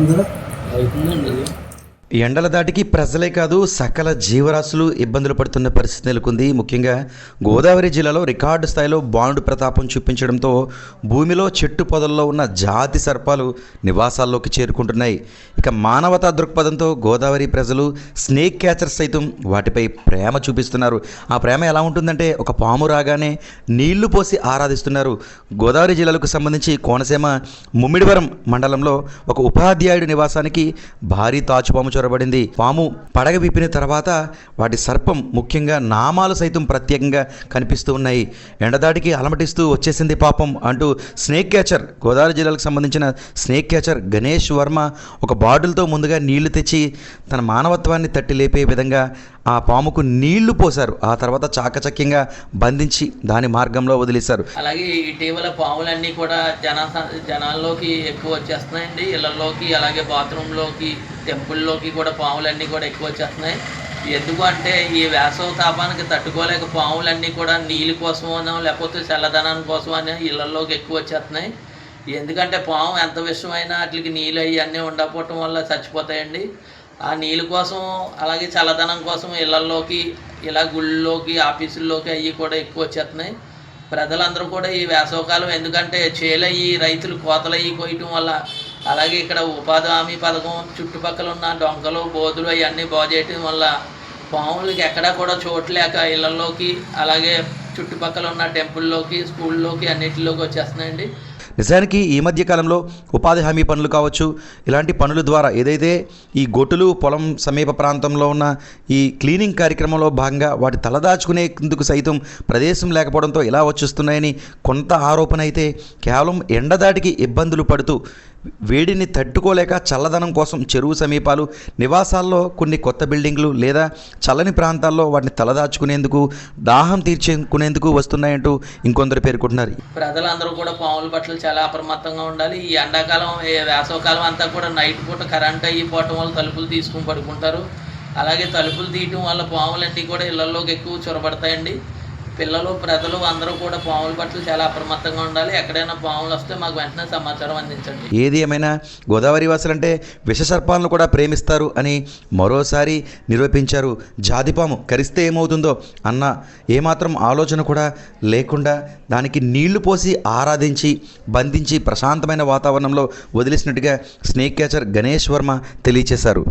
అవుతుందా? అవుతుందండి. ఎండల దాటికి ప్రజలే కాదు సకల జీవరాశులు ఇబ్బందులు పడుతున్న పరిస్థితి నెలకొంది. ముఖ్యంగా గోదావరి జిల్లాలో రికార్డు స్థాయిలో బాణుడు ప్రతాపం చూపించడంతో భూమిలో చెట్టు పొదల్లో ఉన్న జాతి సర్పాలు నివాసాల్లోకి చేరుకుంటున్నాయి. ఇక మానవతా దృక్పథంతో గోదావరి ప్రజలు స్నేక్ క్యాచర్స్ సైతం వాటిపై ప్రేమ చూపిస్తున్నారు. ఆ ప్రేమ ఎలా ఉంటుందంటే ఒక పాము రాగానే నీళ్లు పోసి ఆరాధిస్తున్నారు. గోదావరి జిల్లాలకు సంబంధించి కోనసీమ ముమ్మిడివరం మండలంలో ఒక ఉపాధ్యాయుడి నివాసానికి భారీ తాచుపాము చొరబడింది. పాము పడగ విప్పిన తర్వాత వాటి సర్పం ముఖ్యంగా నామాలు సైతం ప్రత్యేకంగా కనిపిస్తూ ఉన్నాయి. ఎండదాటికి అలమటిస్తూ వచ్చేసింది పాపం అంటూ స్నేక్ క్యాచర్, గోదావరి జిల్లాకు సంబంధించిన స్నేక్ క్యాచర్ గణేష్ వర్మ ఒక బాటిల్తో ముందుగా నీళ్లు తెచ్చి తన మానవత్వాన్ని తట్టి లేపే విధంగా ఆ పాముకు నీళ్లు పోశారు. ఆ తర్వాత చాకచక్యంగా బంధించి దాని మార్గంలో వదిలేశారు. అలాగే ఇటీవల పాములన్నీ కూడా జనాల్లోకి ఎక్కువ వచ్చేస్తున్నాయండి. ఇళ్లలోకి, అలాగే బాత్రూంలోకి, టెంపుల్లోకి కూడా పాములన్నీ కూడా ఎక్కువ వచ్చేస్తున్నాయి. ఎందుకు అంటే ఈ వేసవి తాపానికి తట్టుకోలేక పాములన్నీ కూడా నీళ్ళ కోసమనో లేకపోతే చల్లదనం కోసమని ఇళ్లలోకి ఎక్కువ వచ్చేస్తున్నాయి. ఎందుకంటే పాము ఎంత విషమైనా వాటికి నీళ్ళు అవన్నీ ఉండకపోవటం వల్ల చచ్చిపోతాయండి. ఆ నీళ్ళ కోసం, అలాగే చల్లదనం కోసం ఇళ్లలోకి, ఇలా గుళ్ళలోకి, ఆఫీసుల్లోకి అవి కూడా ఎక్కువ వచ్చేస్తున్నాయి. ప్రజలందరూ కూడా ఈ వేసవకాలం, ఎందుకంటే చేలయ్యి రైతులు కోతలయ్యి కోయటం వల్ల, అలాగే ఇక్కడ ఉపాధి హామీ పథకం చుట్టుపక్కల ఉన్న డొంకలు, బోధులు అవన్నీ బాగు చేయటం వల్ల పాములకి ఎక్కడా కూడా చోట్లేక ఇళ్లలోకి, అలాగే చుట్టుపక్కల ఉన్న టెంపుల్లోకి, స్కూల్లోకి అన్నిటిలోకి వచ్చేస్తున్నాయండి. నిజానికి ఈ మధ్య కాలంలో ఉపాధి హామీ పనులు కావచ్చు, ఇలాంటి పనుల ద్వారా ఏదైతే ఈ గొట్టులు, పొలం సమీప ప్రాంతంలో ఉన్న ఈ క్లీనింగ్ కార్యక్రమంలో భాగంగా వాటి తలదాచుకునేందుకు సైతం ప్రదేశం లేకపోవడంతో ఇలా వచ్చేస్తున్నాయని కొంత ఆరోపణ అయితే, కేవలం ఎండదాటికి ఇబ్బందులు పడుతూ వేడిని తట్టుకోలేక చల్లదనం కోసం చెరువు సమీపాలు, నివాసాల్లో కొన్ని కొత్త బిల్డింగ్లు లేదా చల్లని ప్రాంతాల్లో వాటిని తలదాచుకునేందుకు, దాహం తీర్చుకునేందుకు వస్తున్నాయంటూ ఇంకొందరు పేర్కొంటున్నారు. ప్రజలందరూ కూడా పాముల పట్ల చాలా అప్రమత్తంగా ఉండాలి. ఈ ఎండాకాలం, వేసవకాలం అంతా కూడా నైట్ పూట కరెంట్ అయిపోవటం వల్ల తలుపులు తీసుకుని పడుకుంటారు. అలాగే తలుపులు తీయటం వల్ల పాములన్నీ కూడా ఇళ్లలోకి ఎక్కువ చొరబడతాయండి. పిల్లలు, ప్రజలు అందరూ కూడా పాముల పట్ల చాలా అప్రమత్తంగా ఉండాలి. ఎక్కడైనా పాములు వస్తే మాకు వెంటనే సమాచారం అందించండి. ఏది ఏమైనా గోదావరి వాసులంటే విషసర్పాలను కూడా ప్రేమిస్తారు అని మరోసారి నిరూపించారు. జాతిపాము కరిస్తే ఏమవుతుందో అన్న ఏమాత్రం ఆలోచన కూడా లేకుండా దానికి నీళ్లు పోసి ఆరాధించి, బంధించి ప్రశాంతమైన వాతావరణంలో వదిలేసినట్టుగా స్నేక్ క్యాచర్ గణేష్ వర్మ తెలియచేశారు.